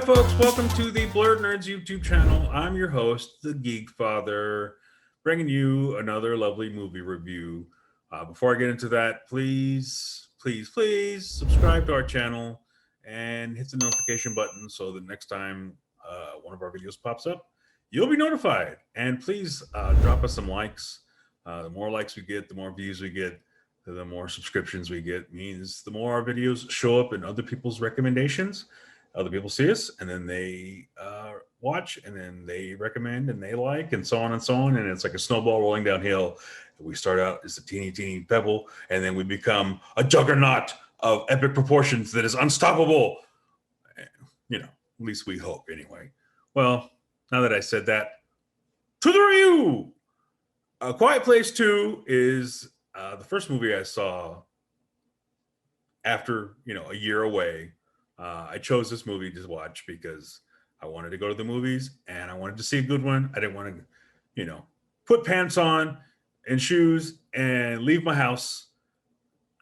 folks. Welcome to the Blurred Nerds YouTube channel. I'm your host, the Geekfather, bringing you another lovely movie review. Before I get into that, please subscribe to our channel and hit the notification button so that next time one of our videos pops up, you'll be notified. And please drop us some likes. The more likes we get, the more views we get, the more subscriptions we get, means the more our videos show up in other people's recommendations. Other people see us, and then they watch, and then they recommend, and they like, and so on and so on. And it's like a snowball rolling downhill. We start out as a teeny pebble, and then we become a juggernaut of epic proportions that is unstoppable. You know, at least we hope, anyway. Well, now that I said that, to the review. A Quiet Place 2 is the first movie I saw after, a year away. I chose this movie to watch because I wanted to go to the movies and I wanted to see a good one. I didn't want to, put pants on and shoes and leave my house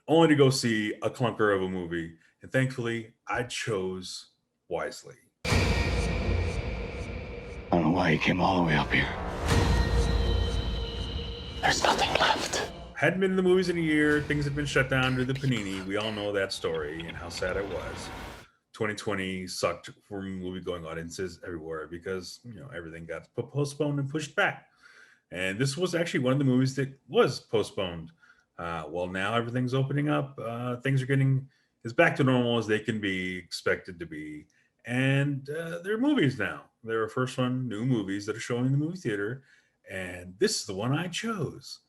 only to go see a clunker of a movie. And thankfully, I chose wisely. I don't know why you came all the way up here. There's nothing left. Hadn't been in the movies in a year. Things had been shut down due to the panini. We all know that story and how sad it was. 2020 sucked for movie-going audiences everywhere because, everything got postponed and pushed back. And this was actually one of the movies that was postponed. Well, now everything's opening up. Things are getting as back to normal as they can be expected to be. And there are movies now. There are first one new movies that are showing in the movie theater. And this is the one I chose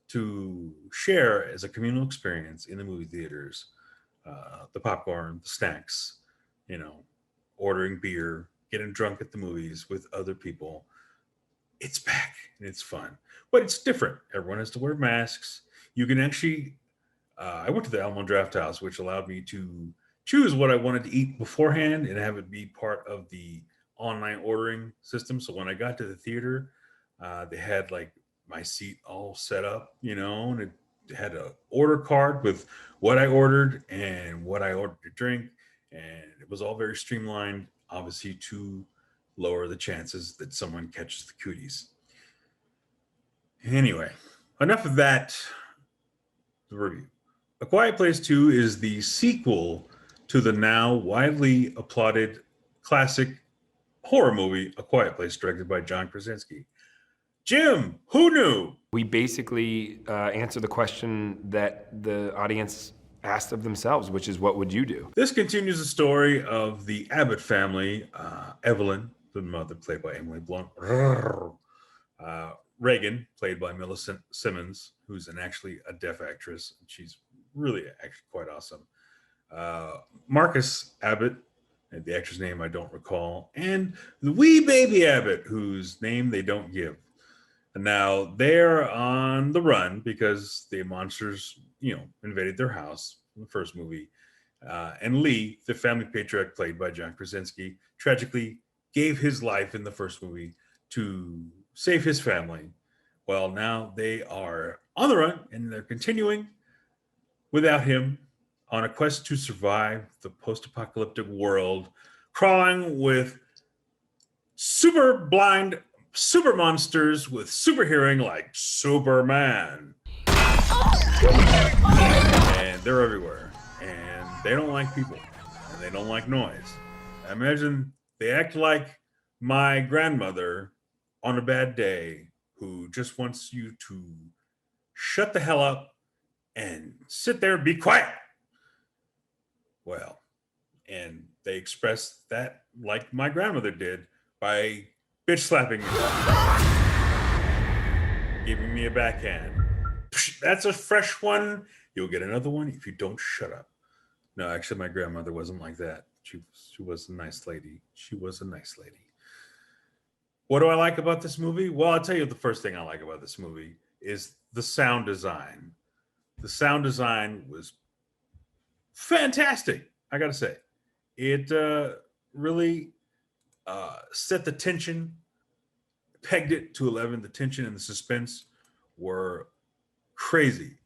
to share as a communal experience in the movie theaters. The popcorn, the snacks, ordering beer, getting drunk at the movies with other people. It's back and it's fun, but it's different. Everyone has to wear masks. You can actually, I went to the Alamo Draft House, which allowed me to choose what I wanted to eat beforehand and have it be part of the online ordering system. So when I got to the theater, they had like my seat all set up, and it had an order card with what I ordered and what I ordered to drink. And it was all very streamlined, obviously to lower the chances that someone catches the cooties. Anyway, enough of that. The review. A Quiet Place 2 is the sequel to the now widely applauded classic horror movie, A Quiet Place, directed by John Krasinski. Jim, who knew? We basically answer the question that the audience asked of themselves, which is, what would you do? This continues the story of the Abbott family. Evelyn, the mother, played by Emily Blunt. Reagan, played by Millicent Simmons, who's actually a deaf actress. She's really actually quite awesome. Marcus Abbott, and the actor's name I don't recall, and the wee baby Abbott, whose name they don't give. And now they're on the run because the monsters, invaded their house in the first movie. And Lee, the family patriarch played by John Krasinski, tragically gave his life in the first movie to save his family. Well, now they are on the run and they're continuing without him on a quest to survive the post-apocalyptic world, crawling with super blind super monsters with super hearing like Superman. And they're everywhere. And they don't like people. And they don't like noise. I imagine they act like my grandmother on a bad day who just wants you to shut the hell up and sit there and be quiet. Well, and they express that like my grandmother did by bitch slapping me, giving me a backhand. That's a fresh one. You'll get another one if you don't shut up. No, actually, my grandmother wasn't like that. She was a nice lady. She was a nice lady. What do I like about this movie? Well, I'll tell you the first thing I like about this movie is the sound design. The sound design was fantastic, I gotta say. It really set the tension, pegged it to 11. The tension and the suspense were crazy.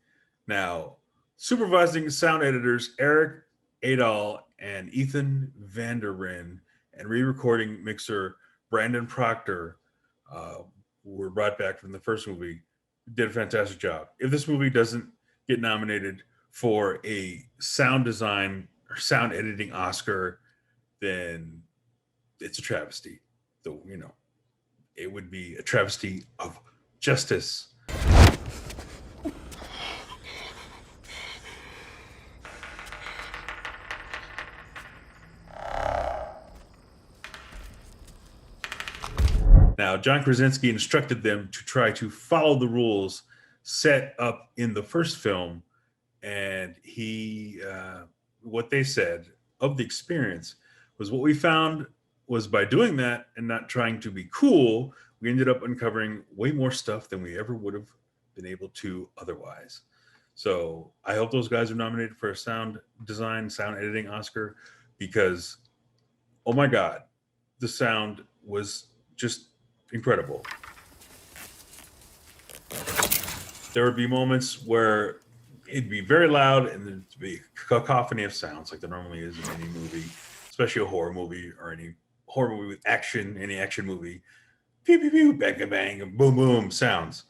Now, supervising sound editors Eric Adal and Ethan Van Der Ren and re-recording mixer Brandon Proctor, who were brought back from the first movie, did a fantastic job. If this movie doesn't get nominated for a sound design or sound editing Oscar, then it's a travesty. Though, it would be a travesty of justice. Now, John Krasinski instructed them to try to follow the rules set up in the first film, and what they said of the experience was, what we found was, by doing that and not trying to be cool, we ended up uncovering way more stuff than we ever would have been able to otherwise. So I hope those guys are nominated for a sound design, sound editing Oscar, because, oh my God, the sound was just incredible. There would be moments where it'd be very loud and there'd be a cacophony of sounds, like there normally is in any movie, especially a horror movie or any horror movie with action, any action movie. Pew, pew, pew, bang, bang, boom, boom, sounds.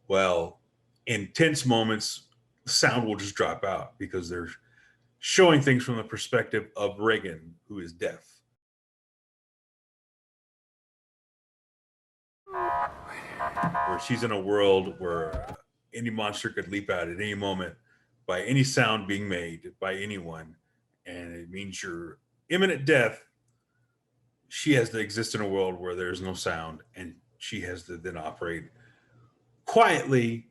Well, in tense moments, the sound will just drop out because they're showing things from the perspective of Reagan, who is deaf. Where she's in a world where any monster could leap out at any moment by any sound being made by anyone, and it means your imminent death. She has to exist in a world where there's no sound, and she has to then operate quietly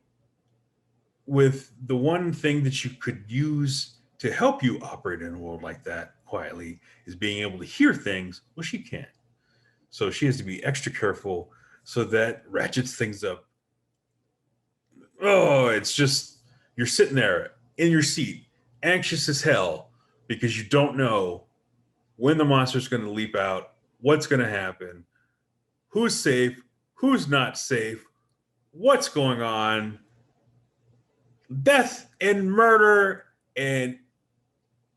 with the one thing that you could use to help you operate in a world like that quietly is being able to hear things. Well, she can't. So she has to be extra careful, so that ratchets things up. Oh, it's just, you're sitting there in your seat, anxious as hell, because you don't know when the monster's going to leap out, what's going to happen, who's safe, who's not safe, what's going on. Death and murder in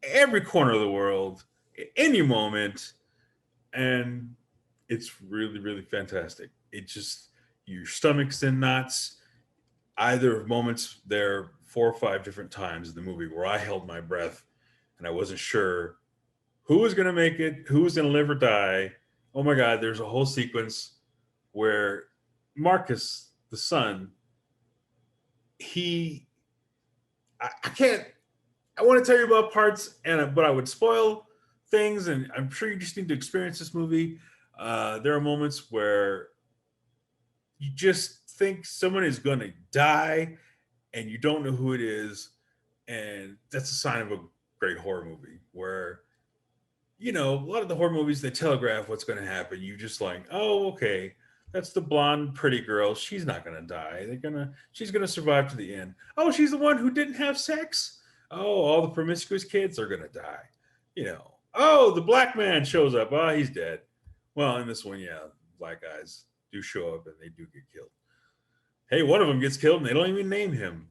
every corner of the world at any moment. And it's really, really fantastic. It just, your stomach's in knots. Either moments, there 4 or 5 different times in the movie where I held my breath and I wasn't sure who was going to make it, who was going to live or die. Oh my God, there's a whole sequence where Marcus, the son, I want to tell you about parts, but I would spoil things, and I'm sure you just need to experience this movie. There are moments where you just think someone is going to die and you don't know who it is. And that's a sign of a great horror movie where, a lot of the horror movies, they telegraph what's going to happen. You just like, oh, okay, that's the blonde, pretty girl. She's not going to die. She's going to survive to the end. Oh, she's the one who didn't have sex. Oh, all the promiscuous kids are going to die. Oh, the black man shows up. Oh, he's dead. Well, in this one, yeah, black guys do show up and they do get killed. Hey, one of them gets killed and they don't even name him.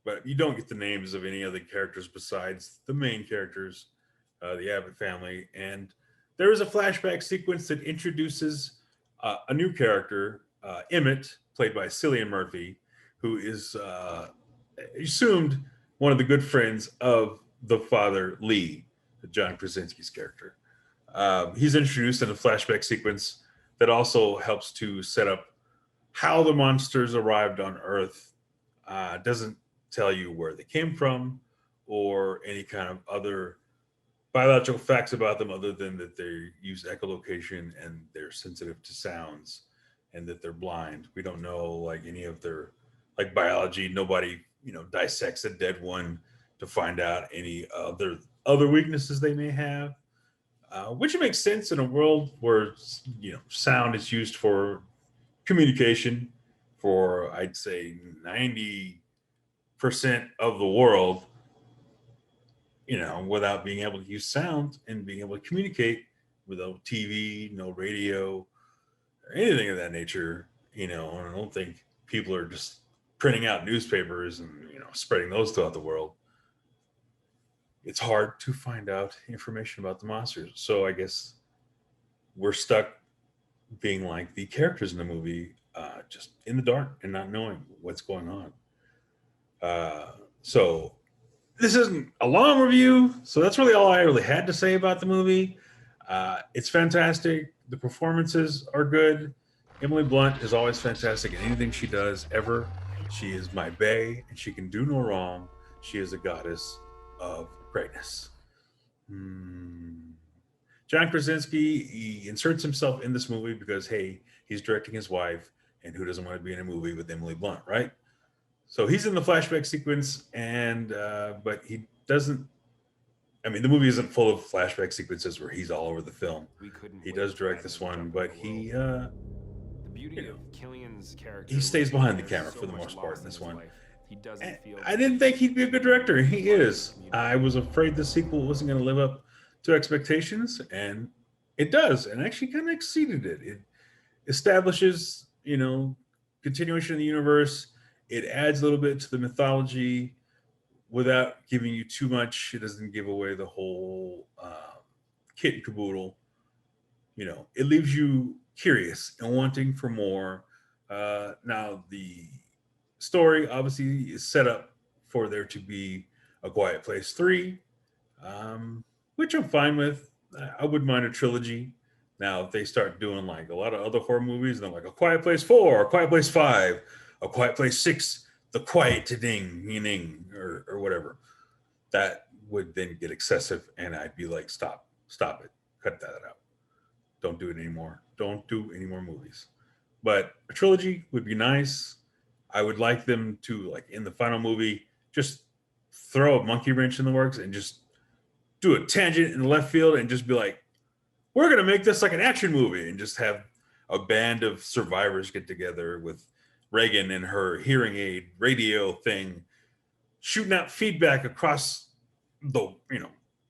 But you don't get the names of any other characters besides the main characters, the Abbott family. And there is a flashback sequence that introduces a new character, Emmett, played by Cillian Murphy, who is assumed one of the good friends of the father, Lee, John Krasinski's character. He's introduced in a flashback sequence that also helps to set up how the monsters arrived on Earth. Doesn't tell you where they came from or any kind of other biological facts about them, other than that they use echolocation and they're sensitive to sounds and that they're blind. We don't know like any of their biology. Nobody dissects a dead one to find out any other weaknesses they may have, which makes sense in a world where sound is used for communication for, I'd say, 90% of the world, without being able to use sound and being able to communicate without TV, no radio, or anything of that nature. And I don't think people are just printing out newspapers and spreading those throughout the world. It's hard to find out information about the monsters. So I guess we're stuck being like the characters in the movie, just in the dark and not knowing what's going on. So this isn't a long review, so that's really all I really had to say about the movie. It's fantastic. The performances are good. Emily Blunt is always fantastic in anything she does ever. She is my bae, and she can do no wrong. She is a goddess of greatness. John Krasinski, he inserts himself in this movie because, hey, he's directing his wife, and who doesn't want to be in a movie with Emily Blunt, right? So he's in the flashback sequence, and but he doesn't. I mean, the movie isn't full of flashback sequences where he's all over the film. He does direct this one, but he, The beauty of Killian's character. he stays behind the there's camera so for the much most part in loss this his one. life. He doesn't And feel. I didn't think he'd be a good director. He is. I was afraid the sequel wasn't going to live up to expectations, and it does, and actually kind of exceeded it. It establishes, continuation of the universe. It adds a little bit to the mythology without giving you too much. It doesn't give away the whole kit and caboodle. It leaves you curious and wanting for more. Now, the story obviously is set up for there to be a Quiet Place 3, which I'm fine with. I wouldn't mind a trilogy. Now, if they start doing like a lot of other horror movies, and they're like a Quiet Place 4, a Quiet Place 5, a Quiet Place 6, the Quiet to Ding, meaning, or whatever, that would then get excessive, and I'd be like, stop it, cut that out. Don't do it anymore. Don't do any more movies. But a trilogy would be nice. I would like them to, like, in the final movie, just throw a monkey wrench in the works and just do a tangent in the left field and just be like, we're going to make this like an action movie, and just have a band of survivors get together with Reagan and her hearing aid radio thing shooting out feedback across the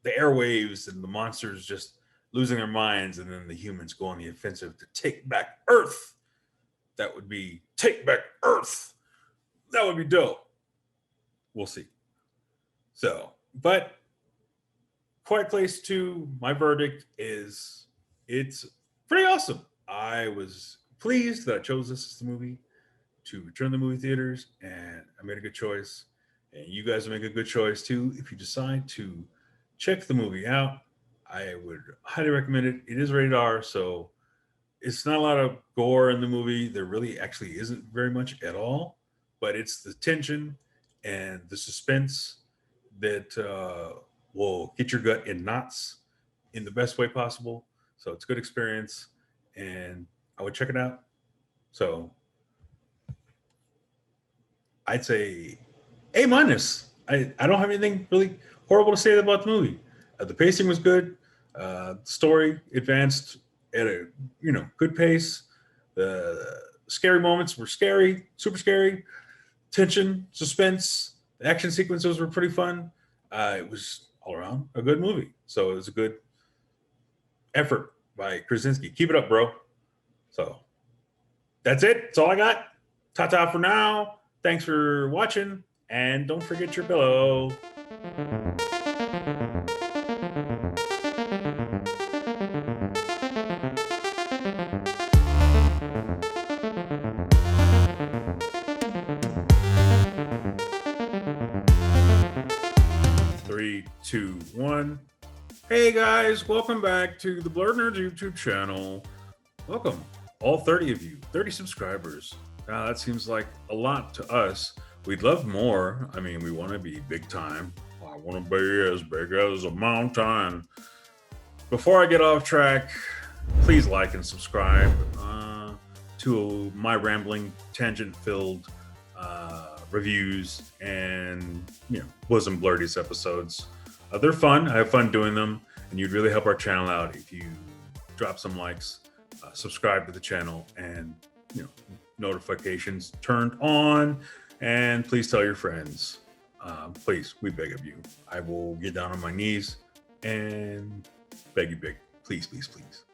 airwaves, and the monsters just losing their minds, and then the humans go on the offensive to take back Earth. That would be take back Earth. That would be dope. We'll see. So, but Quiet Place 2, my verdict is it's pretty awesome. I was pleased that I chose this as the movie to return to the movie theaters, and I made a good choice. And you guys will make a good choice too if you decide to check the movie out. I would highly recommend it. It is rated R, so it's not a lot of gore in the movie. There really actually isn't very much at all, but it's the tension and the suspense that will get your gut in knots in the best way possible. So it's a good experience, and I would check it out. So I'd say A minus. I don't have anything really horrible to say about the movie. The pacing was good. Story advanced at a good pace. The scary moments were scary, super scary. Tension, suspense, the action sequences were pretty fun. It was all around a good movie. So it was a good effort by Krasinski. Keep it up, bro. So that's it. That's all I got. Ta-ta for now. Thanks for watching, and don't forget your pillow. Three, two, one. Hey guys, welcome back to the Blurred Nerds YouTube channel. Welcome, all 30 of you, 30 subscribers. Now that seems like a lot to us. We'd love more. I mean, we want to be big time. I want to be as big as a mountain. Before I get off track, please like and subscribe to my rambling, tangent-filled reviews and bosom blurties episodes. They're fun. I have fun doing them, and you'd really help our channel out if you drop some likes, subscribe to the channel, and notifications turned on, and please tell your friends. Please, we beg of you. I will get down on my knees and beg you, please, please, please.